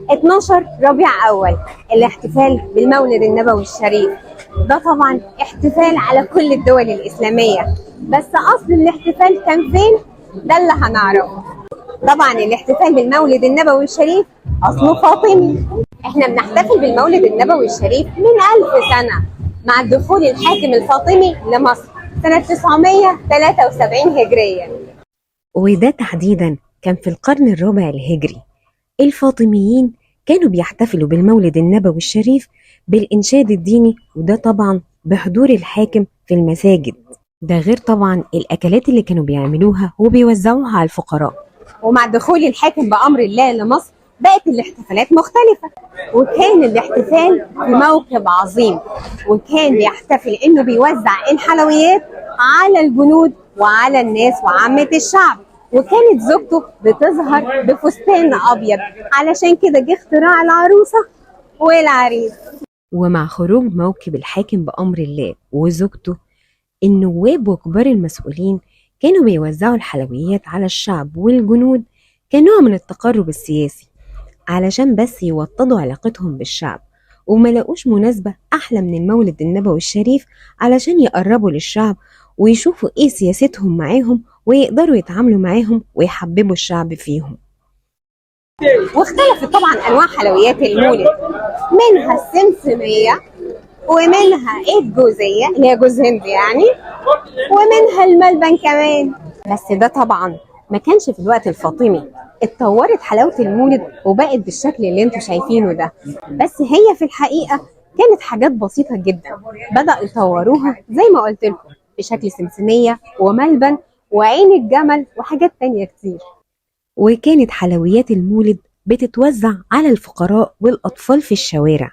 12 ربيع أول، الاحتفال بالمولد النبوي الشريف. ده طبعا احتفال على كل الدول الإسلامية، بس أصل الاحتفال كان فين؟ ده اللي هنعرفه. طبعا الاحتفال بالمولد النبوي الشريف أصله فاطمي. احنا بنحتفل بالمولد النبوي الشريف من 1000 سنة مع دخول الحاكم الفاطمي لمصر سنة 973 هجرية. وده تحديدا كان في القرن الرابع الهجري. الفاطميين كانوا بيحتفلوا بالمولد النبوي الشريف بالإنشاد الديني، وده طبعا بحضور الحاكم في المساجد. ده غير طبعا الأكلات اللي كانوا بيعملوها وبيوزعوها على الفقراء. ومع دخول الحاكم بأمر الله لمصر بقت الاحتفالات مختلفة، وكان الاحتفال في موكب عظيم، وكان بيحتفل انه بيوزع الحلويات على الجنود وعلى الناس وعامة الشعب. وكانت زوجته بتظهر بفستان ابيض، علشان كده جه اختراع العروسة والعريس. ومع خروج موكب الحاكم بأمر الله وزوجته، النواب وكبار المسؤولين كانوا بيوزعوا الحلويات على الشعب والجنود كنوع من التقرب السياسي، علشان بس يوطدوا علاقتهم بالشعب، وما لقوش مناسبة أحلى من المولد النبوي الشريف علشان يقربوا للشعب ويشوفوا إيه سياستهم معاهم ويقدروا يتعاملوا معاهم ويحببوا الشعب فيهم. واختلفت طبعا انواع حلويات المولد، منها السمسمية، ومنها الجوزية اللي هي جوز هند يعني، ومنها الملبن كمان. بس ده طبعا ما كانش في الوقت الفاطمي. اتطورت حلاوة المولد وبقت بالشكل اللي انتوا شايفينه ده، بس هي في الحقيقة كانت حاجات بسيطة جدا بدأوا يطوروها زي ما قلت لكم بشكل سمسمية وملبن وعين الجمل وحاجات تانية كتير. وكانت حلويات المولد بتتوزع على الفقراء والأطفال في الشوارع،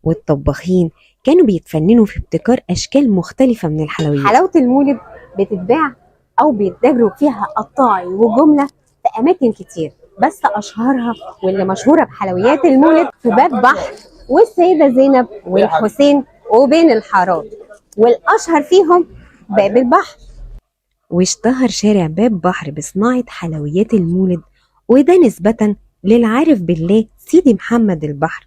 والطباخين كانوا بيتفننوا في ابتكار أشكال مختلفة من الحلويات. حلاوة المولد بتتباع أو بيتاجروا فيها قطاعي وجملة في أماكن كتير، بس أشهرها واللي مشهورة بحلويات المولد في باب بحر والسيدة زينب والحسين وبين الحارات، والأشهر فيهم باب البحر. واشتهر شارع باب بحر بصناعة حلويات المولد، وده نسبة للعارف بالله سيدي محمد البحر.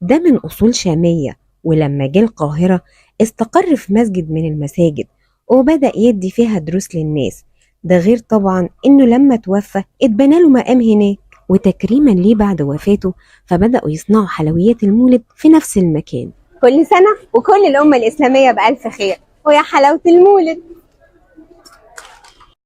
ده من أصول شامية، ولما جه القاهرة استقر في مسجد من المساجد وبدأ يدي فيها دروس للناس. ده غير طبعا إنه لما توفى اتبنى له مقام هناك، وتكريما ليه بعد وفاته فبدأوا يصنعوا حلويات المولد في نفس المكان. كل سنة وكل الأمة الإسلامية بألف خير، ويا حلاوة المولد.